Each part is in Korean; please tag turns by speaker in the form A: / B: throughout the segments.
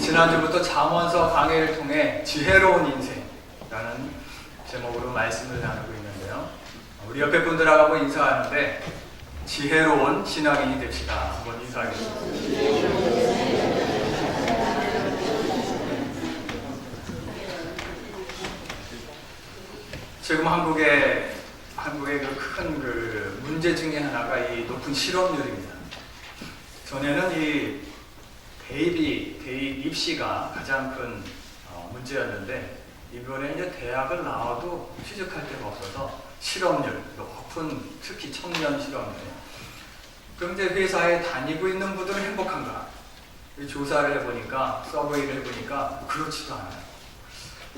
A: 지난주부터 잠언서 강해를 통해 지혜로운 인생이라는 제목으로 말씀을 나누고 있는데요. 우리 옆에 분들하고 한번 인사하는데 지혜로운 신앙인이 됩시다. 한번 인사하겠습니다. 지금 한국의 그 문제 중에 하나가 이 높은 실업률입니다. 전에는 이 대입 입시가 가장 큰 문제였는데 이번에 이제 대학을 나와도 취직할 데가 없어서 실업률 높은, 특히 청년 실업률. 그럼 이제 회사에 다니고 있는 분들은 행복한가? 조사를 해보니까, 서베이를 해보니까 그렇지도 않아요.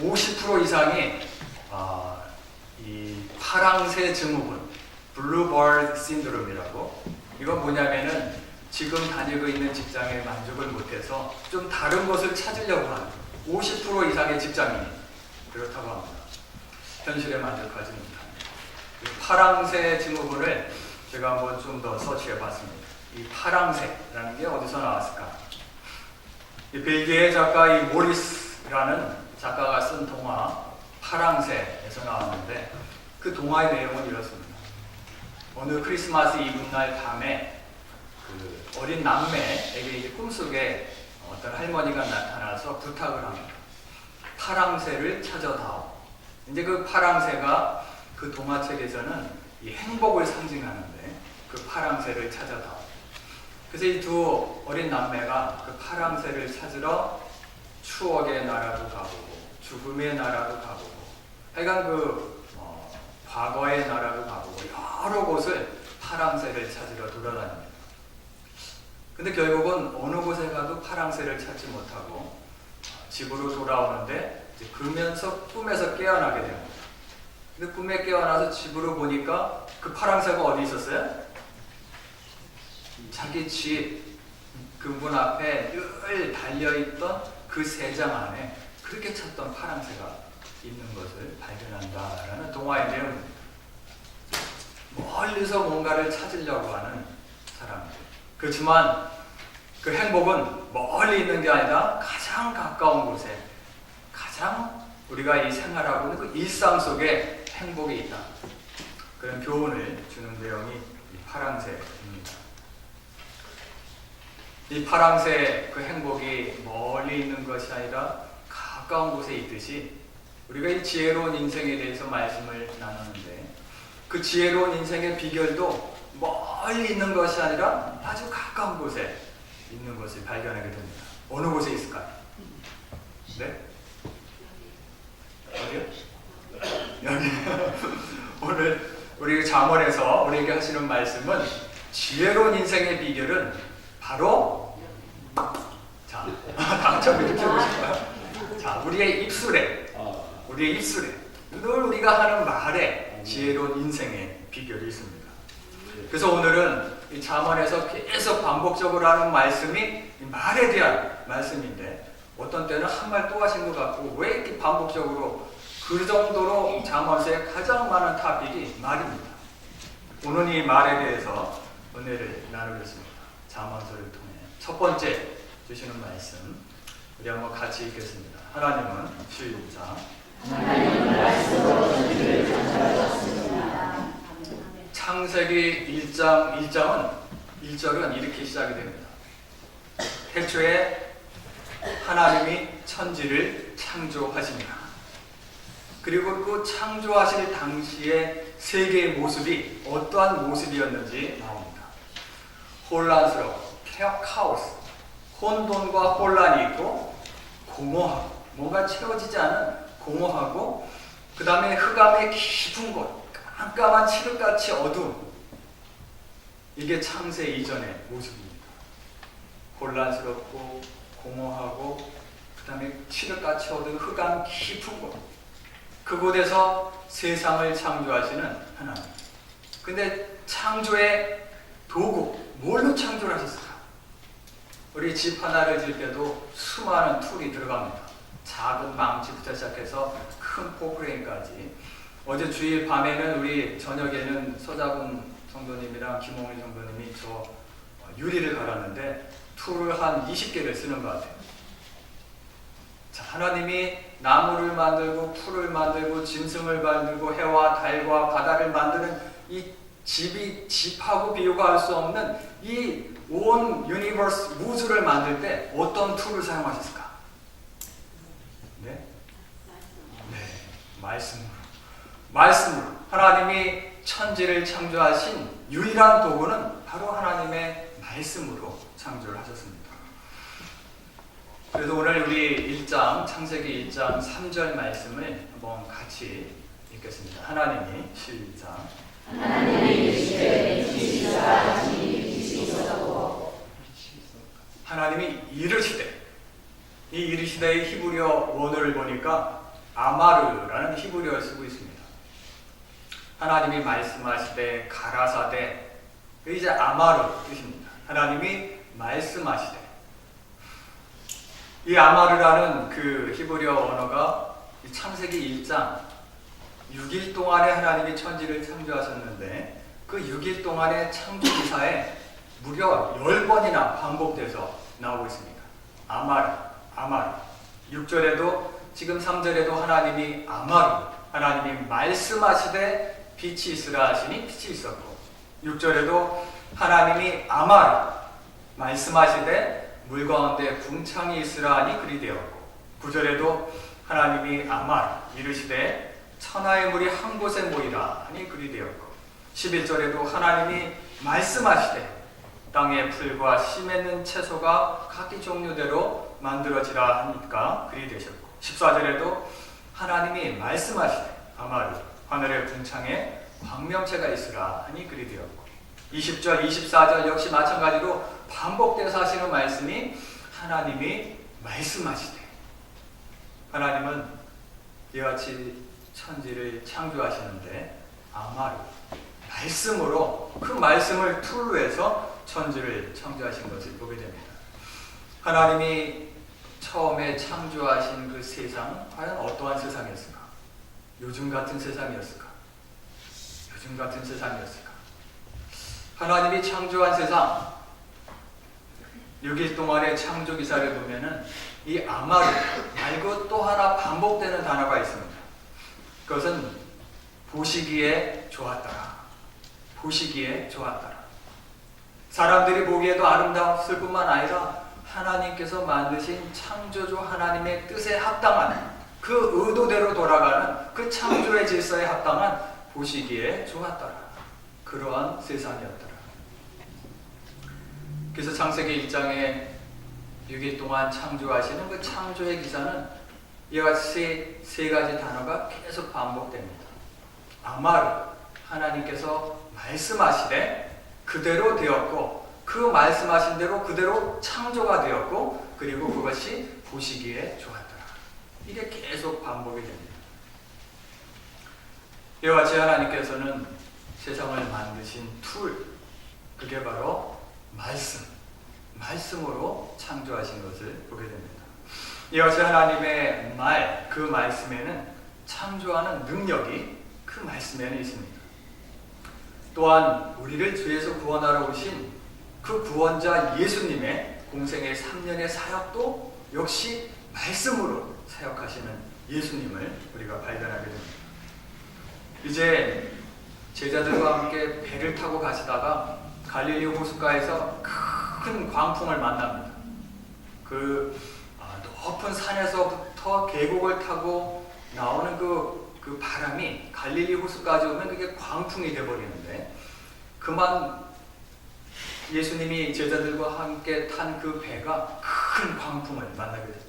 A: 50% 이상이 이 파랑새 증후군, 블루버드 신드롬이라고, 이건 뭐냐면은 지금 다니고 있는 직장에 만족을 못해서 좀 다른 것을 찾으려고 하는 50% 이상의 직장인이 그렇다고 합니다. 현실에 만족하지 못합니다. 이 파랑새 증후군을 제가 한번 좀 더 서치해 봤습니다. 이 파랑새라는 게 어디서 나왔을까? 이 벨기에 작가 이 모리스라는 작가가 쓴 동화 파랑새에서 나왔는데, 그 동화의 내용은 이렇습니다. 어느 크리스마스 이브날 밤에 그 어린 남매에게 이제 꿈속에 어떤 할머니가 나타나서 부탁을 합니다. 파랑새를 찾아다오. 이제 그 파랑새가 그 동화책에서는 이 행복을 상징하는데, 그 파랑새를 찾아다오. 그래서 이 두 어린 남매가 그 파랑새를 찾으러 추억의 나라도 가보고 죽음의 나라도 가보고 하여간 그 과거의 나라도 가보고 여러 곳을 파랑새를 찾으러 돌아다닙니다. 근데 결국은 어느 곳에 가도 파랑새를 찾지 못하고 집으로 돌아오는데 이제 그러면서 꿈에서 깨어나게 됩니다. 근데 꿈에 깨어나서 집으로 보니까 그 파랑새가 어디 있었어요? 자기 집 그 문 앞에 늘 달려있던 그 세장 안에 그렇게 찾던 파랑새가 있는 것을 발견한다라는 동화의 내용입니다. 멀리서 뭔가를 찾으려고 하는 사람들. 그렇지만 그 행복은 멀리 있는 게 아니라 가장 가까운 곳에, 가장 우리가 이 생활하고 있는 그 일상 속에 행복이 있다. 그런 교훈을 주는 내용이 이 파랑새입니다. 이 파랑새 그 행복이 멀리 있는 것이 아니라 가까운 곳에 있듯이 우리가 이 지혜로운 인생에 대해서 말씀을 나누는데, 그 지혜로운 인생의 비결도 멀리 있는 것이 아니라 아주 가까운 곳에 있는 것을 발견하게 됩니다. 어느 곳에 있을까요? 네? 어디요? 여기. 오늘 우리 잠언에서 우리에게 하시는 말씀은 지혜로운 인생의 비결은 바로, 자, 다 같이 이렇게 해보실까요? 자, 우리의 입술에 늘 우리가 하는 말에 지혜로운 인생의 비결이 있습니다. 그래서 오늘은 이 잠언에서 계속 반복적으로 하는 말씀이 이 말에 대한 말씀인데, 어떤 때는 한 말 또 하신 것 같고 왜 이렇게 반복적으로, 그 정도로 잠언서에 가장 많은 토픽이 말입니다. 오늘 이 말에 대해서 은혜를 나누겠습니다. 잠언서를 통해 첫 번째 주시는 말씀 우리 한번 같이 읽겠습니다. 하나님은 시작.
B: 하나님은 말씀으로 우리를 창조하셨습니다.
A: 창세기 1절은 이렇게 시작이 됩니다. 태초에 하나님이 천지를 창조하십니다. 그리고 그 창조하실 당시의 세계의 모습이 어떠한 모습이었는지 나옵니다. 혼란스러워, 카오스, 혼돈과 혼란이 있고 공허하고, 뭔가 채워지지 않은 공허하고, 그 다음에 흑암의 깊은 곳, 깜깜한 칠흑같이 어두움. 이게 창세 이전의 모습입니다. 혼란스럽고 공허하고 그 다음에 칠흑같이 어두운 흑암 깊은 곳, 그곳에서 세상을 창조하시는 하나님. 근데 창조의 도구, 뭘로 창조를 하셨을까? 우리 집 하나를 질 때도 수많은 툴이 들어갑니다. 작은 망치부터 시작해서 큰 포크레인까지. 어제 주일 밤에는, 우리 저녁에는 서자군 성도님이랑 김홍일 성도님이 저 유리를 갈았는데 툴을 한 20개를 쓰는 것 같아요. 자, 하나님이 나무를 만들고 풀을 만들고 짐승을 만들고 해와 달과 바다를 만드는 이 집하고 비교할 수 없는 이 온 유니버스 우주를 만들 때 어떤 툴을 사용하셨을까? 네? 네, 말씀으로 하나님이 천지를 창조하신 유일한 도구는 바로 하나님의 말씀으로 창조를 하셨습니다. 그래서 오늘 우리 창세기 1장 3절 말씀을 한번 같이 읽겠습니다. 하나님이 시작.
B: 하나님이 이르시되 빛이 있으라 하시니 빛이 있었고
A: 하나님이 이르시되, 이 이르시되의 히브리어 원어를 보니까 아마르라는 히브리어를 쓰고 있습니다. 하나님이 말씀하시되 가라사대, 이제 아마르 뜻입니다. 하나님이 말씀하시되, 이 아마르라는 그 히브리어 언어가 창세기 1장 6일 동안에 하나님이 천지를 창조하셨는데 그 6일 동안의 창조 기사에 무려 10번이나 반복돼서 나오고 있습니다. 아마르. 6절에도 지금 3절에도 하나님이 아마르, 하나님이 말씀하시되 빛이 있으라 하시니 빛이 있었고, 6절에도 하나님이 아마르, 말씀하시되 물 가운데 궁창이 있으라 하니 그리 되었고, 9절에도 하나님이 아마르, 이르시되 천하의 물이 한 곳에 모이라 하니 그리 되었고, 11절에도 하나님이 말씀하시되 땅의 풀과 씨 맺는 채소가 각기 종류대로 만들어지라 하니까 그리 되셨고, 14절에도 하나님이 말씀하시되 아마르, 하늘의 궁창에 광명체가 있으라 하니 그리 되었고, 20절, 24절 역시 마찬가지로 반복돼서 하시는 말씀이 하나님이 말씀하시되, 하나님은 이와 같이 천지를 창조하시는데 아마르, 말씀으로, 그 말씀을 툴로 해서 천지를 창조하신 것을 보게 됩니다. 하나님이 처음에 창조하신 그 세상, 과연 어떠한 세상이었을까? 요즘 같은 세상이었을까? 하나님이 창조한 세상, 6일 동안의 창조 기사를 보면은 이 아마르 말고 또 하나 반복되는 단어가 있습니다. 그것은 보시기에 좋았더라. 사람들이 보기에도 아름다웠을 뿐만 아니라 하나님께서 만드신 창조주 하나님의 뜻에 합당한, 그 의도대로 돌아가는 그 창조의 질서에 합당한 보시기에 좋았더라. 그러한 세상이었더라. 그래서 창세기 1장에 6일 동안 창조하시는 그 창조의 기사는 이와 같이 세 가지 단어가 계속 반복됩니다. 아마르, 하나님께서 말씀하시되 그대로 되었고, 그 말씀하신 대로 그대로 창조가 되었고, 그리고 그것이 보시기에 좋았더라. 이게 계속 반복이 됩니다. 이와 같이 하나님께서는 세상을 만드신 툴, 그게 바로 말씀으로 창조하신 것을 보게 됩니다. 이와 같이 하나님의 말, 그 말씀에는 창조하는 능력이 그 말씀에는 있습니다. 또한 우리를 죄에서 구원하러 오신 그 구원자 예수님의 공생의 3년의 사역도 역시 말씀으로 사역하시는 예수님을 우리가 발견하게 됩니다. 이제 제자들과 함께 배를 타고 가시다가 갈릴리 호숫가에서 큰 광풍을 만납니다. 그 높은 산에서부터 계곡을 타고 나오는 그 바람이 갈릴리 호수까지 오면 그게 광풍이 되어버리는데, 그만 예수님이 제자들과 함께 탄 그 배가 큰 광풍을 만나게 됩니다.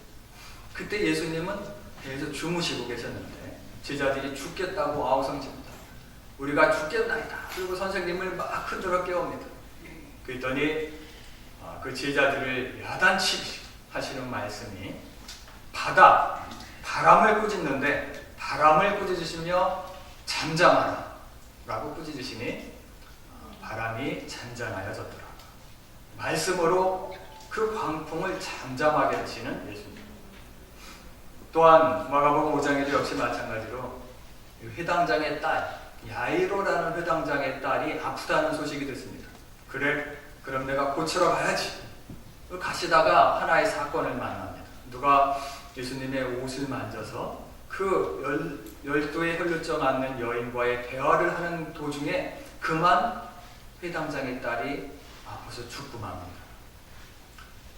A: 그때 예수님은 배에서 주무시고 계셨는데 제자들이 죽겠다고 아우성칩니다. 우리가 죽겠나이다. 그리고 선생님을 막 흔들어 깨웁니다. 그랬더니 그 제자들을 야단치시 하시는 말씀이 바람을 꾸짖는데, 바람을 꾸짖으시며 잠잠하라 라고 꾸짖으시니 바람이 잔잔하여졌더라. 말씀으로 그 광풍을 잠잠하게 하시는 예수님. 또한 마가복음 5장에도 역시 마찬가지로 회당장의 딸 야이로라는 회당장의 딸이 아프다는 소식이 듣습니다. 그래, 그럼 내가 고치러 가야지. 가시다가 하나의 사건을 만납니다. 누가 예수님의 옷을 만져서 그 열도의 혈루증 앓는 여인과의 대화를 하는 도중에 그만 회당장의 딸이 아파서 죽고 맙니다.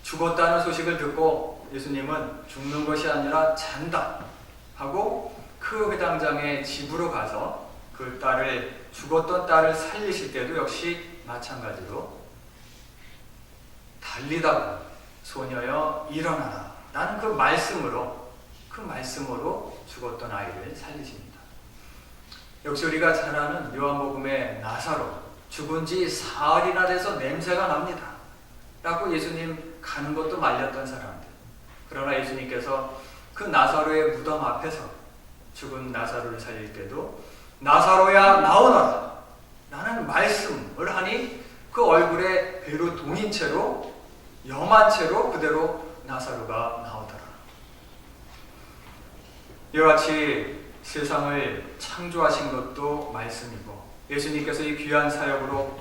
A: 죽었다는 소식을 듣고 예수님은 죽는 것이 아니라 잔다 하고 그 회당장의 집으로 가서 그 딸을, 죽었던 딸을 살리실 때도 역시 마찬가지로 달리다가 소녀여 일어나라 라는 그 말씀으로 죽었던 아이를 살리십니다. 역시 우리가 잘 아는 요한복음의 나사로, 죽은 지 사흘이나 돼서 냄새가 납니다 라고 예수님 가는 것도 말렸던 사람들. 그러나 예수님께서 그 나사로의 무덤 앞에서 죽은 나사로를 살릴 때도 나사로야 나오너라 라는 말씀을 하니 그 얼굴에 배로 동인 채로, 염한 채로 그대로 나사로가 나오더라. 이와 같이 세상을 창조하신 것도 말씀이고, 예수님께서 이 귀한 사역으로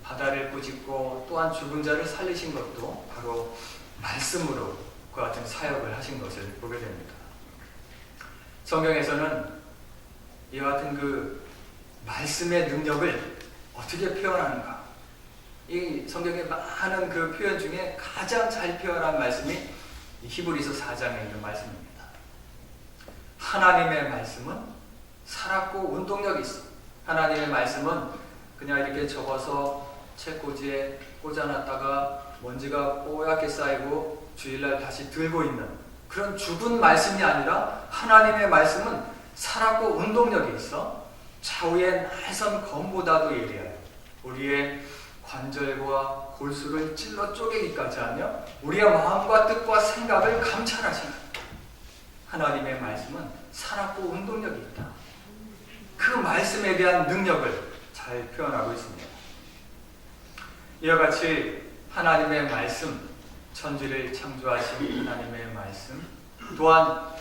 A: 바다를 꾸짖고 또한 죽은 자를 살리신 것도 바로 말씀으로 그와 같은 사역을 하신 것을 보게 됩니다. 성경에서는 이와 같은 그 말씀의 능력을 어떻게 표현하는가, 이 성경의 많은 그 표현 중에 가장 잘 표현한 말씀이 히브리서 4장에 있는 말씀입니다. 하나님의 말씀은 살았고 운동력이 있어. 하나님의 말씀은 그냥 이렇게 접어서 책꽂이에 꽂아놨다가 먼지가 뽀얗게 쌓이고 주일날 다시 들고 있는 그런 죽은 말씀이 아니라, 하나님의 말씀은 살았고 운동력이 있어 좌우의 날선 검보다도 예리하여 우리의 관절과 골수를 찔러 쪼개기까지 하며 우리의 마음과 뜻과 생각을 감찰하시는 하나님의 말씀은 살았고 운동력이 있다. 그 말씀에 대한 능력을 잘 표현하고 있습니다. 이와 같이 하나님의 말씀, 천지를 창조하신 하나님의 말씀, 또한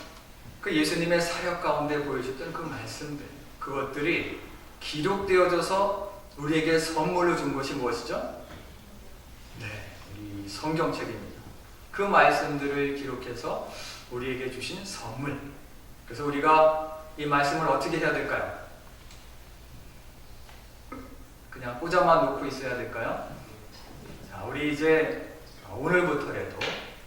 A: 그 예수님의 사역 가운데 보여주셨던 그 말씀들, 그것들이 기록되어져서 우리에게 선물로 준 것이 무엇이죠? 네, 이 성경책입니다. 그 말씀들을 기록해서 우리에게 주신 선물. 그래서 우리가 이 말씀을 어떻게 해야 될까요? 그냥 꽂아만 놓고 있어야 될까요? 자, 우리 이제 오늘부터라도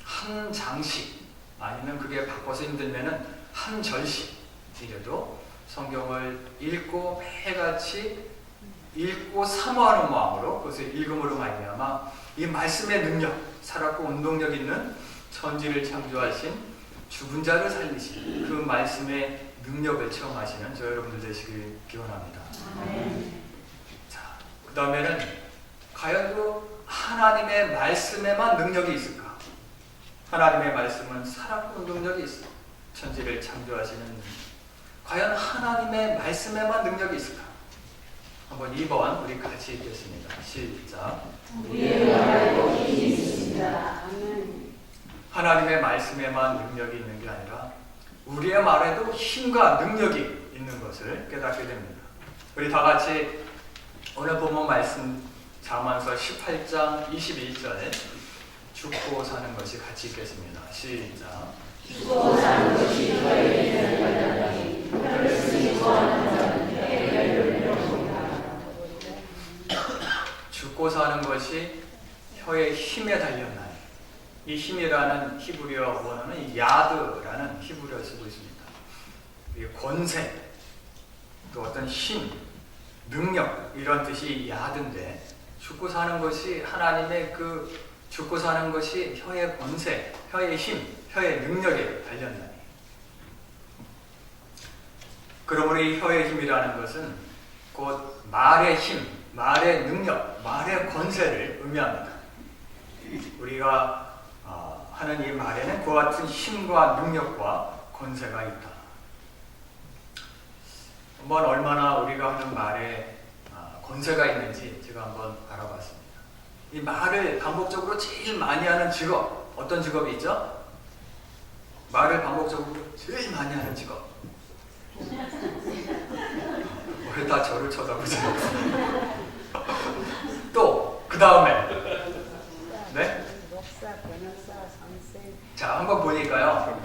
A: 한 장씩, 아니면 그게 바꿔서 힘들면은 한 절씩이라도 성경을 읽고 매일같이 읽고 사모하는 마음으로, 그것을 읽음으로 말미암아 이 말씀의 능력, 살았고 운동력 있는 천지를 창조하신, 죽은 자를 살리신 그 말씀의 능력을 체험하시는 저 여러분들 되시길 기원합니다. 자, 그 다음에는 과연 그 하나님의 말씀에만 능력이 있을까? 하나님의 말씀은 살았고 운동력이 있어. 천지를 창조하시는, 과연 하나님의 말씀에만 능력이 있을까? 한번 2번 우리 같이 읽겠습니다. 시작.
B: 우리의 말에 힘이 있습니다.
A: 하나님의 말씀에만 능력이 있는 게 아니라 우리의 말에도 힘과 능력이 있는 것을 깨닫게 됩니다. 우리 다 같이 오늘 본문 말씀 잠언서 18장 21절 죽고 사는 것이 같이 읽겠습니다. 시작.
B: 죽고 사는 것이 너에게 달라니 너를 쓰기 구하는 자는 해를 잃어버리라.
A: 죽고 사는 것이 혀의 힘에 달렸나니, 이 힘이라는 히브리어 원어는 야드라는 히브리어를 쓰고 있습니다. 이 권세, 또 어떤 힘, 능력, 이런 뜻이 야드인데, 죽고 사는 것이 하나님의 그 죽고 사는 것이 혀의 권세, 혀의 힘, 혀의 능력에 달렸나니. 그러므로 이 혀의 힘이라는 것은 곧 말의 힘, 말의 능력, 말의 권세를 의미합니다. 우리가 하는 이 말에는 그와 같은 힘과 능력과 권세가 있다. 한번 얼마나 우리가 하는 말에 권세가 있는지 제가 한번 알아봤습니다. 이 말을 반복적으로 제일 많이 하는 직업, 어떤 직업이 있죠? 말을 반복적으로 제일 많이 하는 직업. 왜 다 저를 쳐다보세요? 또 그 다음에 네? 자, 한번 보니까요,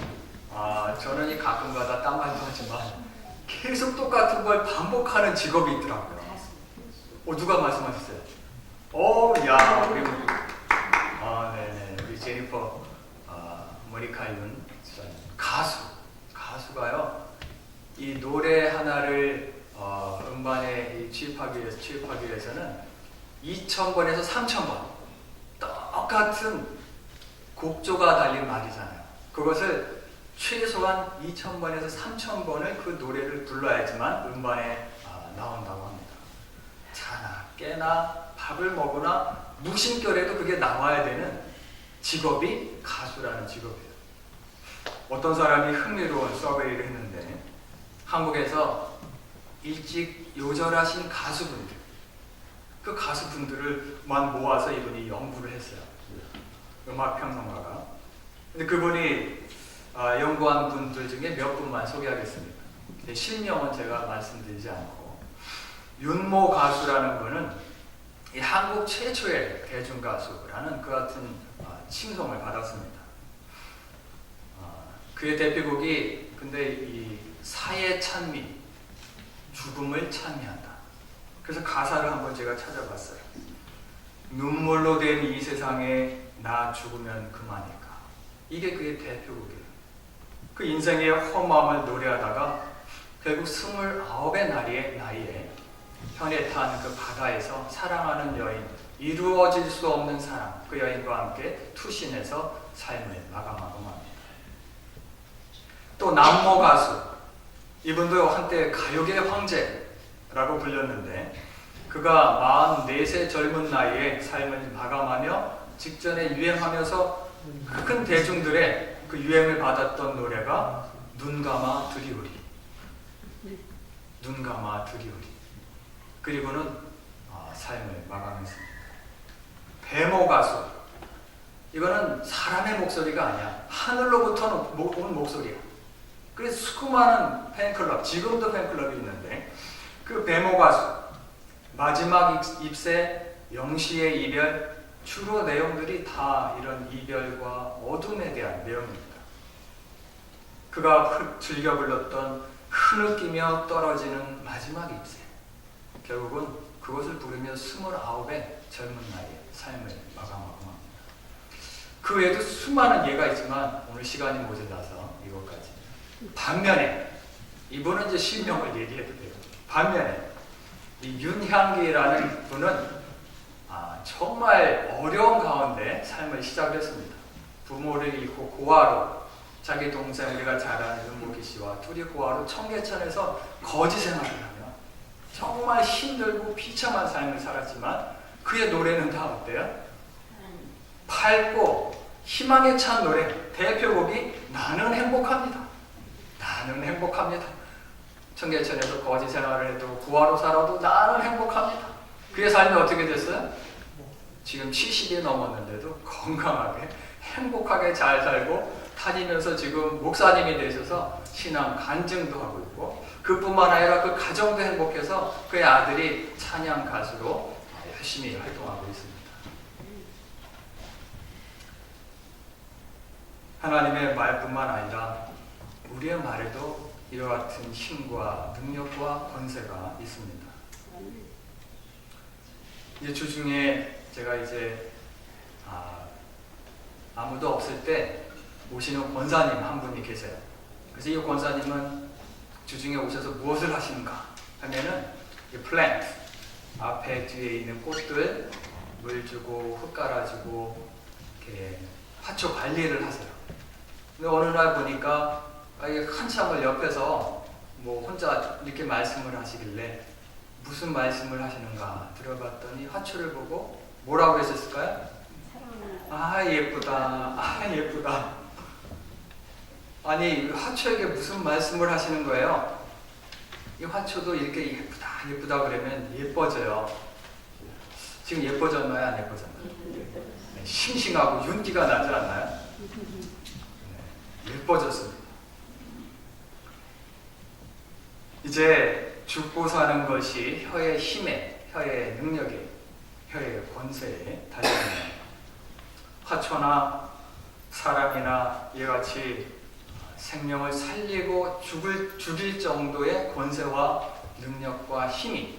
A: 생명을 살리고 죽일 정도의 권세와 능력과 힘이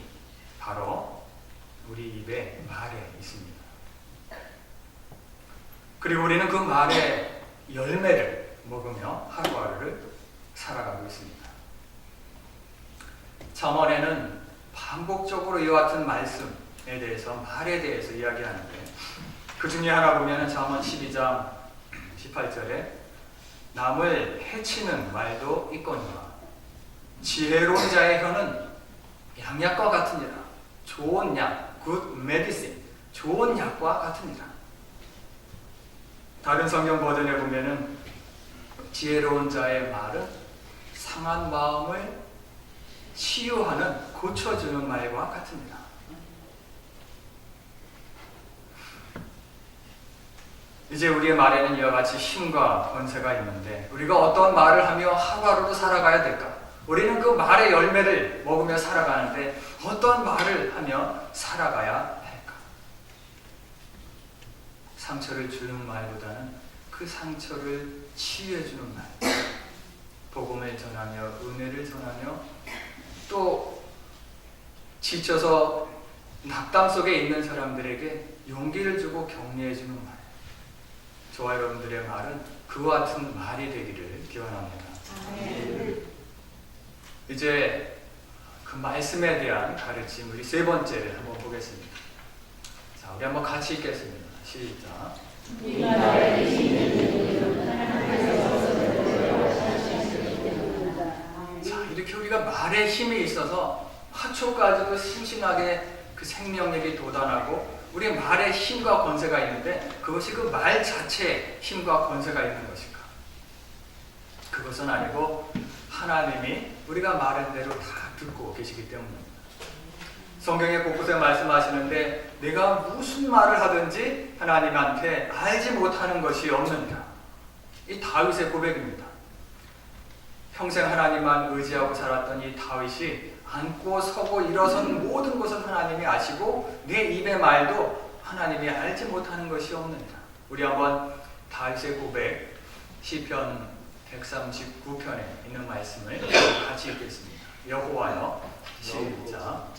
A: 바로 우리 입의 말에 있습니다. 그리고 우리는 그 말의 열매를 먹으며 하루하루를 살아가고 있습니다. 잠언에는 반복적으로 이와 같은 말씀에 대해서, 말에 대해서 이야기하는데, 그 중에 하나 보면 잠언 12장 18절에 남을 해치는 말도 있거니와 지혜로운 자의 혀는 양약과 같으니라. 좋은 약, good medicine, 좋은 약과 같으니라. 다른 성경 버전에 보면은 지혜로운 자의 말은 상한 마음을 치유하는, 고쳐주는 말과 같습니다. 이제 우리의 말에는 이와 같이 힘과 권세가 있는데 우리가 어떤 말을 하며 하루하루도 살아가야 될까? 우리는 그 말의 열매를 먹으며 살아가는데 어떤 말을 하며 살아가야 할까? 상처를 주는 말보다는 그 상처를 치유해주는 말, 복음을 전하며 은혜를 전하며 또 지쳐서 낙담 속에 있는 사람들에게 용기를 주고 격려해주는 말, 저와 여러분들의 말은 그와 같은 말이 되기를 기원합니다. 이제 그 말씀에 대한 가르침, 우리 세 번째를 한번 보겠습니다. 자, 우리 한번 같이 읽겠습니다. 시작. 자, 이렇게 우리가 말에 힘이 있어서 화초까지도 싱싱하게 그 생명력이 돋아나고 우리의 말에 힘과 권세가 있는데 그것이 그 말 자체에 힘과 권세가 있는 것일까? 그것은 아니고 하나님이 우리가 말한 대로 다 듣고 계시기 때문입니다. 성경에 곳곳에 말씀하시는데 내가 무슨 말을 하든지 하나님한테 알지 못하는 것이 없느니라. 이 다윗의 고백입니다. 평생 하나님만 의지하고 살았던 이 다윗이 앉고 서고 일어선 모든 것은 하나님이 아시고 내 입의 말도 하나님이 알지 못하는 것이 없느니라. 우리 한번 다윗의 고백 시편 139편에 있는 말씀을 같이 읽겠습니다. 여호와여, 시작.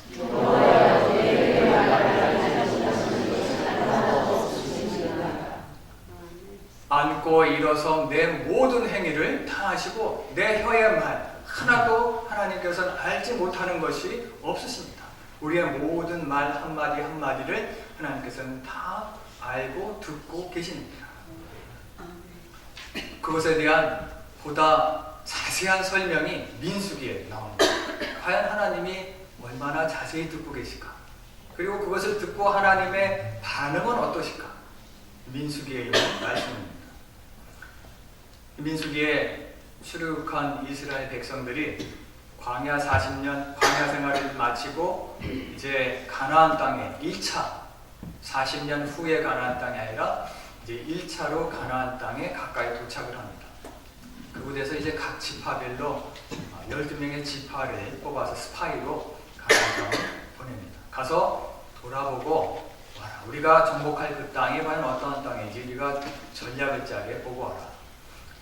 A: 앉고 일어서 내 모든 행위를 다 아시고 내 혀의 말 하나도 하나님께서는 알지 못하는 것이 없으십니다. 우리의 모든 말 한마디 한마디를 하나님께서는 다 알고 듣고 계십니다. 그것에 대한 보다 자세한 설명이 민수기에 나옵니다. 과연 하나님이 얼마나 자세히 듣고 계실까? 그리고 그것을 듣고 하나님의 반응은 어떠실까? 민수기에 있는 말씀입니다. 민수기에 출애굽한 이스라엘 백성들이 광야 40년 광야 생활을 마치고 이제 가나안 땅에 1차 40년 후에 가나안 땅이 아니라 이제 1차로 가나안 땅에 가까이 도착을 합니다. 그곳에서 이제 각 지파별로 12명의 지파를 뽑아서 스파이로 가나안 땅을 보냅니다. 가서 돌아보고 와라. 우리가 정복할 그 땅이 과연 어떤 땅인지 우리가 전략을 짜게 보고 와라.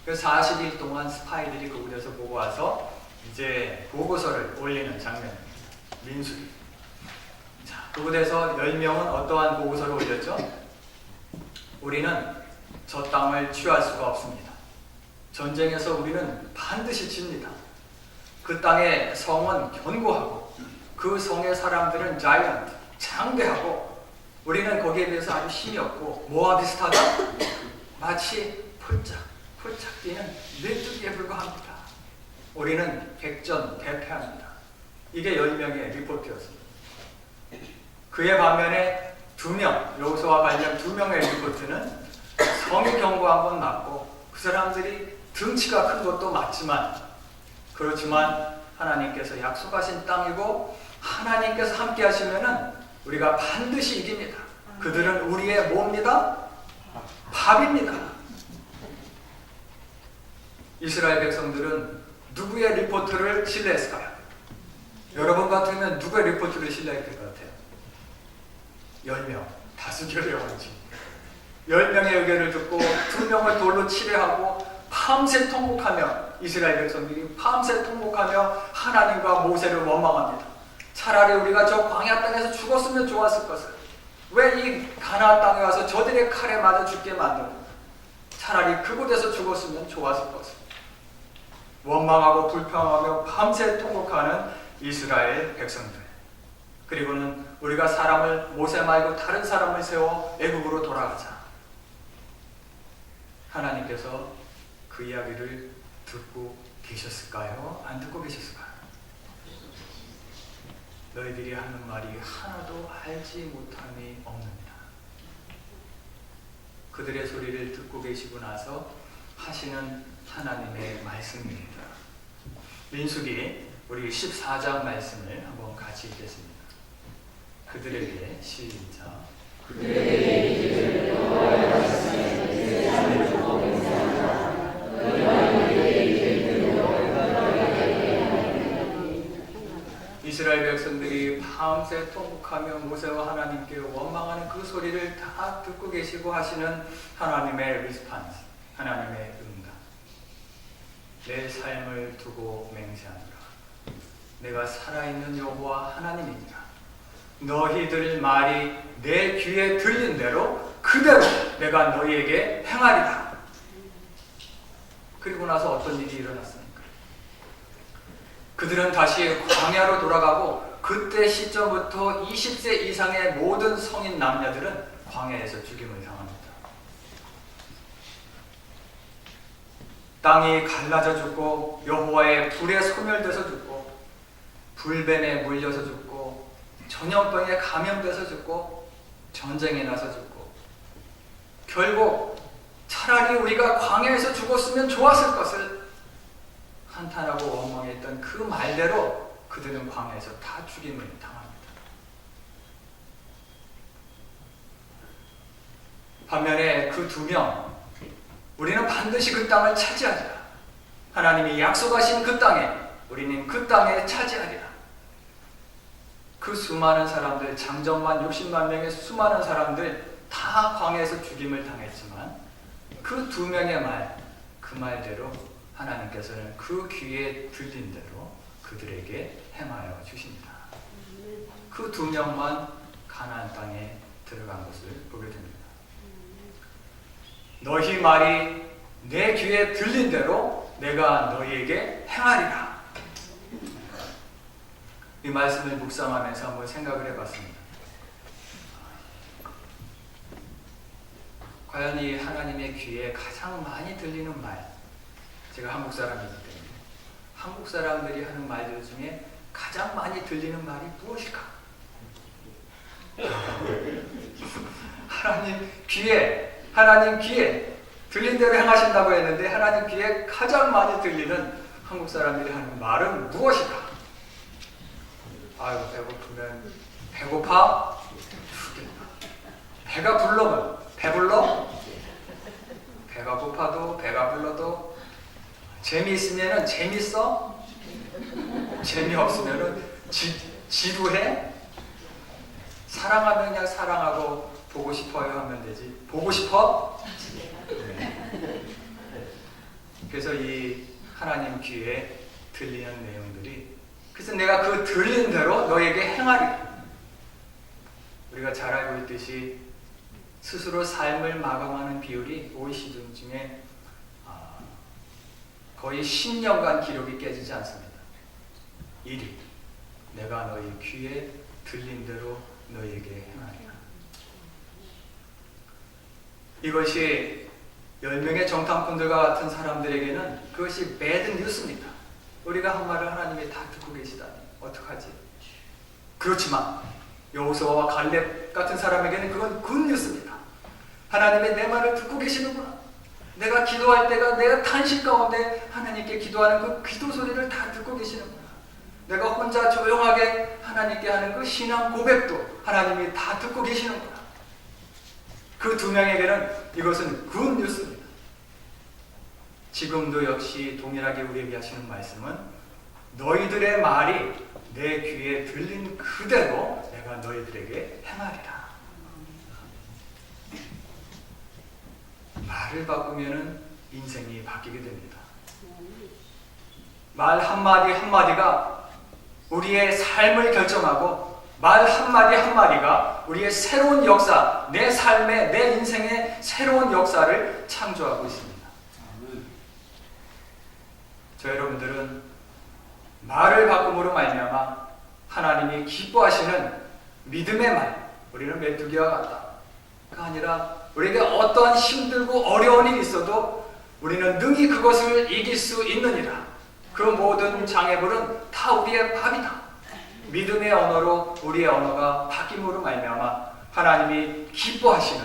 A: 그래서 40일 동안 스파이들이 그곳에서 보고 와서 이제 보고서를 올리는 장면입니다. 민수기. 자, 그곳에서 10명은 어떠한 보고서를 올렸죠? 우리는 저 땅을 취할 수가 없습니다. 전쟁에서 우리는 반드시 집니다. 그 땅의 성은 견고하고 그 성의 사람들은 자이언트, 장대하고 우리는 거기에 비해서 아주 힘이 없고 뭐와 비슷하다? 마치 폴짝 뛰는 메뚜기에 불과합니다. 우리는 백전대패합니다. 이게 10명의 리포트였습니다. 그의 반면에 2명, 여호수아와 관련 2명의 리포트는 성이 견고한 건 맞고 그 사람들이 등치가 큰 것도 맞지만 그렇지만 하나님께서 약속하신 땅이고 하나님께서 함께 하시면은 우리가 반드시 이깁니다. 그들은 우리의 뭡니다? 밥입니다. 이스라엘 백성들은 누구의 리포트를 신뢰했을까요? 여러분 같으면 누구의 리포트를 신뢰했을 것 같아요? 10명, 다수결의 원칙. 10명의 의견을 듣고 2명을 돌로 치레하고 밤새 통곡하며 이스라엘 백성들이 밤새 통곡하며 하나님과 모세를 원망합니다. 차라리 우리가 저 광야 땅에서 죽었으면 좋았을 것을 왜 이 가나안 땅에 와서 저들의 칼에 맞아 죽게 만드는가. 차라리 그곳에서 죽었으면 좋았을 것을 원망하고 불평하며 밤새 통곡하는 이스라엘 백성들. 그리고는 우리가 사람을 모세 말고 다른 사람을 세워 애국으로 돌아가자. 하나님께서 그 이야기를 듣고 계셨을까요? 안 듣고 계셨을까요? 너희들이 하는 말이 하나도 알지 못함이 없느니라. 그들의 소리를 듣고 계시고 나서 하시는 하나님의 말씀입니다. 민수기 우리 14장 말씀을 한번 같이 읽겠습니다. 그들에게 시작.
B: 그들에게 이르기를 여호와의 말씀에 내 삶을 두고 맹세하라. 너희가 이르기를 이르기를
A: 이스라엘 백성들이 밤새 통곡하며 모세와 하나님께 원망하는 그 소리를 다 듣고 계시고 하시는 하나님의 리스판스, 하나님의 응답. 내 삶을 두고 맹세하노라. 내가 살아있는 여호와 하나님이니라. 너희들 말이 내 귀에 들린 대로 그대로 내가 너희에게 행하리라. 그리고 나서 어떤 일이 일어났습니까? 그들은 다시 광야로 돌아가고 그때 시점부터 20세 이상의 모든 성인 남녀들은 광야에서 죽임을 당합니다. 땅이 갈라져 죽고 여호와의 불에 소멸돼서 죽고 불뱀에 물려서 죽고 전염병에 감염돼서 죽고 전쟁에 나서 죽고 결국 차라리 우리가 광야에서 죽었으면 좋았을 것을 한탄하고 원망했던 그 말대로 그들은 광야에서 다 죽임을 당합니다. 반면에 그 두 명, 우리는 반드시 그 땅을 차지하리라. 하나님이 약속하신 그 땅에 우리는 그 땅에 차지하리라. 그 수많은 사람들, 장정만 60만 명의 수많은 사람들 다 광야에서 죽임을 당했지만 그 두 명의 말, 그 말대로 하나님께서는 그 귀에 들린 대로 그들에게 행하여 주십니다. 그 두 명만 가나안 땅에 들어간 것을 보게 됩니다. 너희 말이 내 귀에 들린 대로 내가 너희에게 행하리라. 이 말씀을 묵상하면서 한번 생각을 해봤습니다. 과연 이 하나님의 귀에 가장 많이 들리는 말, 제가 한국 사람이기 때문에 한국 사람들이 하는 말들 중에 가장 많이 들리는 말이 무엇일까? 하나님 귀에 들린 대로 행하신다고 했는데 하나님 귀에 가장 많이 들리는 한국 사람들이 하는 말은 무엇일까? 아유, 배고프면 배고파 죽겠다. 배가 불러면 배불러? 배가 고파도 배가 불러도 재미있으면 재밌어? 재미없으면 지루해? 사랑하면 그냥 사랑하고 보고 싶어요 하면 되지. 보고 싶어? 네. 그래서 이 하나님 귀에 들리는 내용들이, 그래서 내가 그 들린 대로 너에게 행하리. 우리가 잘 알고 있듯이 스스로 삶을 마감하는 비율이 OECD 중에 거의 10년간 기록이 깨지지 않습니다. 1위. 내가 너희 귀에 들린 대로 너희에게 행하리라. 이것이 10명의 정탐꾼들과 같은 사람들에게는 그것이 배드 뉴스입니다. 우리가 한 말을 하나님이 다 듣고 계시다니 어떡하지? 그렇지만 여호수아와 갈렙 같은 사람에게는 그건 굿뉴스입니다. 하나님이 내 말을 듣고 계시는구나. 내가 기도할 때가 내가 탄식 가운데 하나님께 기도하는 그 기도 소리를 다 듣고 계시는구나. 내가 혼자 조용하게 하나님께 하는 그 신앙 고백도 하나님이 다 듣고 계시는구나. 그 두 명에게는 이것은 굿뉴스입니다. 지금도 역시 동일하게 우리에게 하시는 말씀은 너희들의 말이 내 귀에 들린 그대로 내가 너희들에게 행하리라. 말을 바꾸면은 인생이 바뀌게 됩니다. 말 한마디 한마디가 우리의 삶을 결정하고 말 한마디 한마디가 우리의 새로운 역사, 내 삶의, 내 인생의 새로운 역사를 창조하고 있습니다. 저 여러분들은 말을 바꿈으로 말미암아 하나님이 기뻐하시는 믿음의 말, 우리는 메뚜기와 같다가 아니라 우리에게 어떠한 힘들고 어려운 일이 있어도 우리는 능히 그것을 이길 수 있느니라. 그 모든 장애물은 다 우리의 밥이다. 믿음의 언어로 우리의 언어가 바뀜으로 말미암아 하나님이 기뻐하시는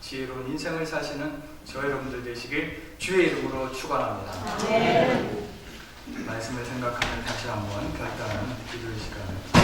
A: 지혜로운 인생을 사시는 저 여러분들 되시길 주의 이름으로 축원합니다. 말씀을 생각하며 다시 한번 결단하는 기도의 시간을